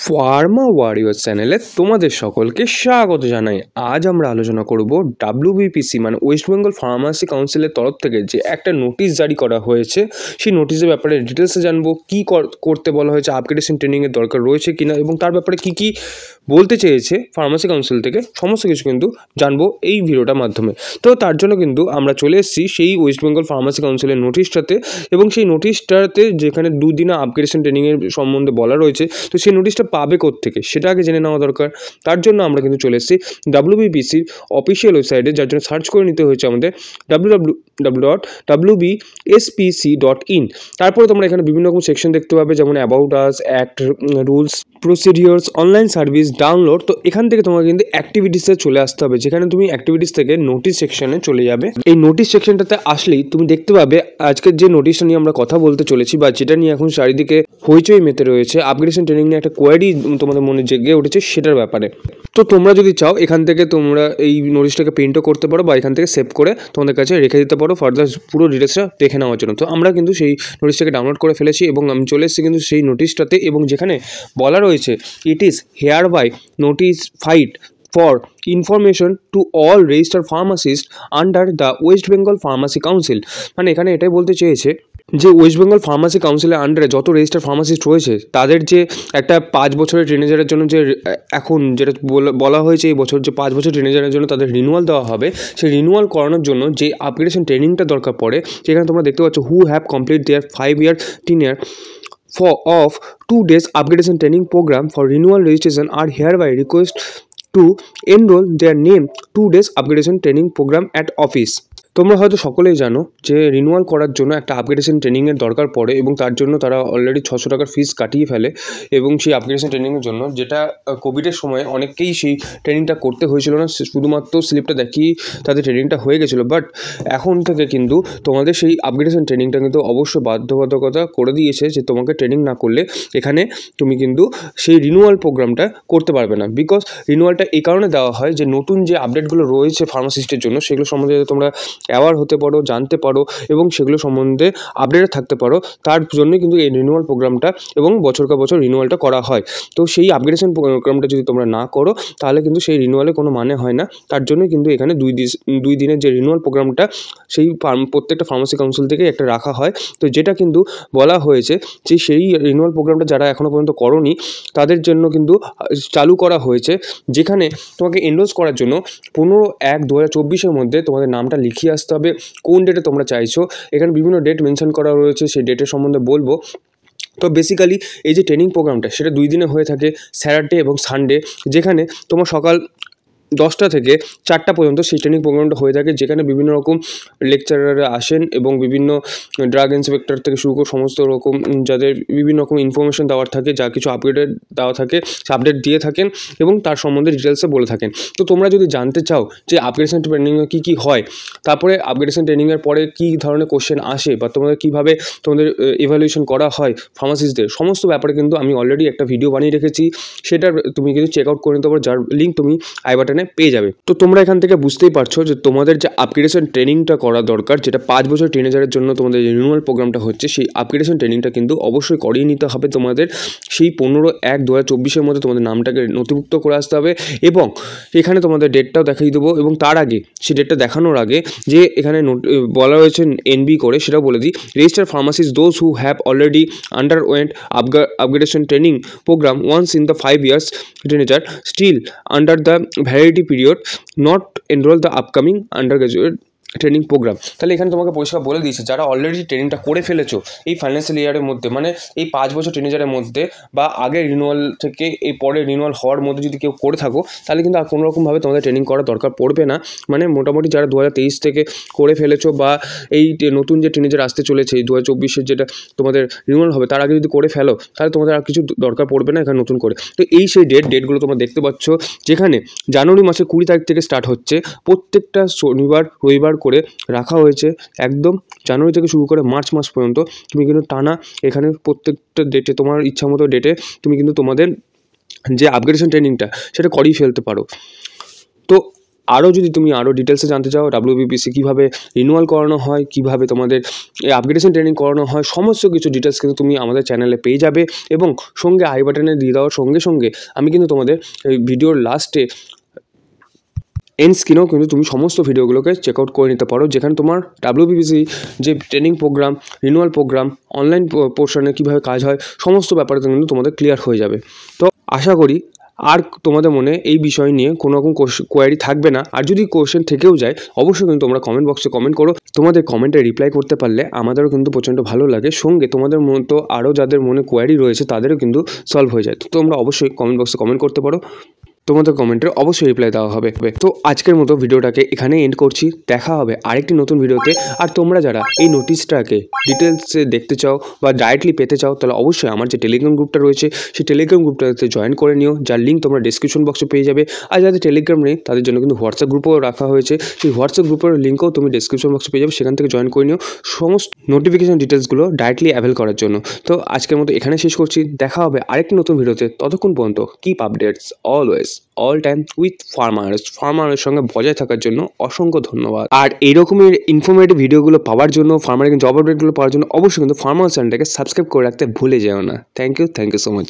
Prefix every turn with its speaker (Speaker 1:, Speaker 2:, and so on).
Speaker 1: Pharma warrior চ্যানেলে তোমাদের সকলকে স্বাগত জানাই। আজ আমরা আলোচনা করব ডাব্লিউবিপিসি মানে ওয়েস্ট বেঙ্গল ফার্মাসি কাউন্সিলের তরফ থেকে যে একটা নোটিশ জারি করা হয়েছে, সেই নোটিশের ব্যাপারে ডিটেলসে জানবো, কী করতে বলা হয়েছে, আপগ্রেডেশন ট্রেনিংয়ের দরকার রয়েছে কিনা এবং তার ব্যাপারে কী কী বলতে চেয়েছে ফার্মাসি কাউন্সিল থেকে, সমস্ত কিছু কিন্তু জানবো এই ভিডিওটার মাধ্যমে। তো তার জন্য কিন্তু আমরা চলে এসেছি সেই ওয়েস্ট বেঙ্গল ফার্মাসি কাউন্সিলের নোটিশটাতে, এবং সেই নোটিশটাতে যেখানে দুদিনে আপগ্রেডেশন ট্রেনিংয়ের সম্বন্ধে বলা রয়েছে, তো সেই নোটিশটা পাবে কোত্থেকে সেটা আগে জেনে নেওয়া দরকার। তার জন্য আমরা কিন্তু চলে এসেছি ডাব্লিউবিপিসির অফিসিয়াল ওয়েবসাইটে, যার জন্য সার্চ করে নিতে হয়েছে আমাদের www.wbspc.in। তারপরে তোমরা এখানে বিভিন্ন রকম সেকশন দেখতে পাবে, যেমন about us, act, rules, procedures, online service, download. তো এখান থেকে তোমাকে কিন্তু অ্যাক্টিভিটিসে চলে আসতে হবে, যেখানে তুমি অ্যাক্টিভিটিস থেকে নোটিশ সেকশনে চলে যাবে। এই নোটিশ সেকশনটাতে আসলেই তুমি দেখতে পাবে আজকের যে নোটিশটা নিয়ে আমরা কথা বলতে চলেছি, বা যেটা নিয়ে এখন চারিদিকে হইচই মেতে রয়েছে, আপগ্রেডেশন ট্রেনিং নিয়ে একটা কোয়ারি তোমাদের মনে জেগে উঠেছে সেটার ব্যাপারে। তো তোমরা যদি চাও এখান থেকে তোমরা এই নোটিশটাকে প্রিন্টও করতে পারো, বা এখান থেকে সেভ করে তোমাদের কাছে রেখে দিতে পারো ফার্দার পুরো ডিটেলসটা দেখে নেওয়ার জন্য। তো আমরা কিন্তু সেই নোটিশটাকে ডাউনলোড করে ফেলেছি এবং আমি চলে এসেছি কিন্তু সেই নোটিশটাতে, এবং যেখানে বলা রয়েছে it is hereby notified for information to all registered pharmacists under the West Bengal Pharmacy Council। মানে এখানে এটাই বলতে চেয়েছে যে ওয়েস্ট বেঙ্গল ফার্মাসি কাউন্সিলের আন্ডারে যত রেজিস্টার ফার্মাসিস্ট রয়েছে, তাদের যে একটা 5 বছরের ট্রেনেজারের জন্য যে এখন যেটা বলা হয়েছে এই বছর যে 5 বছর ট্রেনেজারের জন্য তাদের রিনিউয়াল দেওয়া হবে, সেই রিনিউয়াল করানোর জন্য যে আপগ্রেডেশন ট্রেনিংটা দরকার পড়ে, সেখানে তোমরা দেখতে পাচ্ছ who have complete their 5-year tenure of 2 days upgradation training program for renewal registration are hereby request to enroll their name 2 days upgradation training program at office। তোমরা হয়তো সকলেই জানো যে রিনিউয়াল করার জন্য একটা আপগ্রেডেশন ট্রেনিংয়ের দরকার পড়ে, এবং তার জন্য তারা অলরেডি 600 টাকার ফিস কাটিয়ে ফেলে। এবং সেই আপগ্রেডেশন ট্রেনিংয়ের জন্য, যেটা কোভিডের সময় অনেককেই সেই ট্রেনিংটা করতে হয়েছিল না, শুধুমাত্র স্লিপটা দেখিয়েই তাদের ট্রেনিংটা হয়ে গেছিলো। বাট এখন থেকে কিন্তু তোমাদের সেই আপগ্রেডেশন ট্রেনিংটা কিন্তু অবশ্যই বাধ্যবাধকতা করে দিয়েছে যে তোমাকে ট্রেনিং না করলে এখানে তুমি কিন্তু সেই রিনিউয়াল প্রোগ্রামটা করতে পারবে না। বিকজ রিনিউয়ালটা এই কারণে দেওয়া হয় যে নতুন যে আপডেটগুলো রয়েছে ফার্মাসিস্টের জন্য, সেগুলো সম্বন্ধে তোমরা অ্যাওয়ার হতে পারো, জানতে পারো এবং সেগুলো সম্বন্ধে আপডেট থাকতে পারো, তার জন্যই কিন্তু এই রিনিউয়াল প্রোগ্রামটা এবং বছরকা বছর রিনিউয়ালটা করা হয়। তো সেই আপগ্রেডেশন প্রোগ্রামটা যদি তোমরা না করো, তাহলে কিন্তু সেই রিনিউয়ালে কোনো মানে হয় না। তার জন্যই কিন্তু এখানে 2 দিনের যে রিনিউয়াল প্রোগ্রামটা, সেই প্রত্যেকটা ফার্মাসি কাউন্সিল থেকে একটা রাখা হয়। তো যেটা কিন্তু বলা হয়েছে যে সেই রিনিউয়াল প্রোগ্রামটা যারা এখনও পর্যন্ত করোনি, তাদের জন্য কিন্তু চালু করা হয়েছে, যেখানে তোমাকে এনরোল করার জন্য 15/1/2024 মধ্যে তোমাদের নামটা লিখিয়ে আসতে হবে, কোন ডেটে তোমরা চাইছো। এখানে বিভিন্ন ডেট মেনশন করা রয়েছে, সেই ডেটের সম্বন্ধে বলবো। তো বেসিক্যালি এই যে ট্রেনিং প্রোগ্রামটা, সেটা 2 দিনে হয়ে থাকে, স্যাটারডে এবং সানডে, যেখানে তোমার সকাল 10টা থেকে 4টা পর্যন্ত সেই ট্রেনিং প্রোগ্রামটা হয়ে থাকে, যেখানে বিভিন্ন রকম লেকচারাররা আসেন এবং বিভিন্ন ড্রাগ ইন্সপেক্টর থেকে শুরু করে সমস্ত রকম যাদের বিভিন্ন রকম ইনফরমেশন দেওয়ার থাকে, যা কিছু আপডেটেড দেওয়া থাকে সে আপডেট দিয়ে থাকেন এবং তার সম্বন্ধে ডিটেলসে বলে থাকেন। তো তোমরা যদি জানতে চাও যে আপগ্রেডেশন ট্রেনিংয়ে কী কী হয়, তারপরে আপগ্রেডেশন ট্রেনিংয়ের পরে কী ধরনের কোশ্চেন আসে, বা তোমাদের কীভাবে তোমাদের ইভ্যালুয়েশন করা হয় ফার্মাসিস্টদের, সমস্ত ব্যাপারে কিন্তু আমি অলরেডি একটা ভিডিও বানিয়ে রেখেছি, সেটার তুমি কিন্তু চেক আউট করে নিতে পারো, যার লিঙ্ক তুমি আই বাটনে পেয়ে যাবে। তো তোমরা এখান থেকে বুঝতেই পারছো যে তোমাদের যে আপগ্রেডেশন ট্রেনিংটা করা দরকার, যেটা 5 বছর টিনেজারের জন্য তোমাদের রিনিউয়াল প্রোগ্রামটা হচ্ছে, সেই আপগ্রেডেশন ট্রেনিংটা কিন্তু অবশ্যই করিয়ে নিতে হবে তোমাদের। সেই 15/1/2024 মধ্যে তোমাদের নামটাকে নথিভুক্ত করে আসতে হবে, এবং এখানে তোমাদের ডেটটাও দেখিয়ে দেবো। এবং তার আগে, সেই ডেটটা দেখানোর আগে যে এখানে বলা রয়েছে এনবি করে, সেটাও বলে দিই। Register pharmacist those who have already underwent upgradation training program once in the 5 years teenager still under the validity period not enroll the upcoming undergraduate training program. তাহলে এখানে তোমাকে পরিষ্কার বলে দিয়েছে, যারা অলরেডি ট্রেনিংটা করে ফেলেছো এই ফাইন্যান্সিয়াল ইয়ারের মধ্যে, মানে এই 5 বছর ট্রেনিজারের মধ্যে, বা আগে রিনিউয়াল থেকে এই পরে রিনিউয়াল হওয়ার মধ্যে যদি কেউ করে থাকো, তাহলে কিন্তু আর কোনোরকমভাবে তোমাদের ট্রেনিং করার দরকার পড়বে না। মানে মোটামুটি যারা 2023 থেকে করে ফেলেছো, বা এই নতুন যে ট্রেনিজার আসতে চলেছে এই 2024-এর যেটা তোমাদের রিনিউয়াল হবে, তার আগে যদি করে ফেলো, তাহলে তোমাদের আর কিছু দরকার পড়বে না এখানে নতুন করে। তো এই সেই ডেটগুলো তোমরা দেখতে পাচ্ছ, যেখানে জানুয়ারি মাসের 20 তারিখ থেকে স্টার্ট হচ্ছে, প্রত্যেকটা শনিবার রবিবার করে রাখা হয়েছে, একদম জানুয়ারি থেকে শুরু করে মার্চ মাস পর্যন্ত তুমি কিন্তু টানা এখানে প্রত্যেকটা ডেটে তোমার ইচ্ছা মতো ডেটে তুমি কিন্তু তোমাদের যে আপগ্রেডেশন ট্রেনিংটা সেটা করিয়ে ফেলতে পারো। তো আরও যদি তুমি আরও ডিটেলসে জানতে চাও ডাব্লিউবিপিএসসি কীভাবে রিনিউয়াল করানো হয়, কীভাবে তোমাদের আপগ্রেডেশন ট্রেনিং করানো হয়, সমস্ত কিছু ডিটেলস কিন্তু তুমি আমাদের চ্যানেলে পেয়ে যাবে। এবং সঙ্গে আই বাটনে দিয়ে দেওয়ার সঙ্গে সঙ্গে আমি কিন্তু তোমাদের এই ভিডিওর লাস্টে এন্ড স্ক্রিনেও কিন্তু তুমি সমস্ত ভিডিওগুলোকে চেক আউট করে নিতে পারো, যেখানে তোমার ডাব্লিউবিপিএসসি যে training program, renewal program, online পোর্শনে কীভাবে কাজ হয়, সমস্ত ব্যাপারে কিন্তু তোমাদের ক্লিয়ার হয়ে যাবে। তো আশা করি আর তোমাদের মনে এই বিষয় নিয়ে কোনো রকম কোয়ারি থাকবে না। আর যদি কোয়েশ্চেন থেকেও যায় অবশ্যই কিন্তু তোমরা কমেন্ট বক্সে কমেন্ট করো। তোমাদের কমেন্টে রিপ্লাই করতে পারলে আমাদেরও কিন্তু প্রচণ্ড ভালো লাগে। সঙ্গে তোমাদের মতো আরও যাদের মনে কোয়ারি রয়েছে তাদেরও কিন্তু সলভ হয়ে যায়। তো তোমরা অবশ্যই কমেন্ট বক্সে কমেন্ট করতে পারো, তোমাদের কমেন্টের অবশ্যই রিপ্লাই দেওয়া হবে। তো আজকের মতো ভিডিওটাকে এখানে এন্ড করছি, দেখা হবে আরেকটি নতুন ভিডিওতে। আর তোমরা যারা এই নোটিশটাকে ডিটেলসে দেখতে চাও বা ডাইরেক্টলি পেতে চাও, তাহলে অবশ্যই আমার যে টেলিগ্রাম গ্রুপটা রয়েছে সেই টেলিগ্রাম গ্রুপটাতে জয়েন করে নিও, যার লিঙ্ক তোমরা ডিসক্রিপশন বক্সে পেয়ে যাবে। আর যাদের টেলিগ্রাম নেই তাদের জন্য কিন্তু হোয়াটসঅ্যাপ গ্রুপও রাখা হয়েছে, সেই হোয়াটসঅ্যাপ গ্রুপের লিঙ্কও তুমি ডিসক্রিপশন বক্সে পেয়ে যাবে, সেখান থেকে জয়েন করে নিও সমস্ত নোটিফিকেশান ডিটেলসগুলো ডাইরেক্টলি অ্যাভেল করার জন্য। তো আজকের মতো এখানে শেষ করছি, দেখা হবে আরেকটি নতুন ভিডিওতে। ততক্ষণ পর্যন্ত keep updates always all time with ফার্মারের সঙ্গে বজায় থাকার জন্য অসংখ্য ধন্যবাদ। আর এইরকমের ইনফরমেটিভ ভিডিওগুলো পাওয়ার জন্য, ফার্মারের জব আপডেটগুলো পাওয়ার জন্য অবশ্যই কিন্তু ফার্মার চ্যানেলটাকে সাবস্ক্রাইব করে রাখতে ভুলে যেও না। Thank you so much.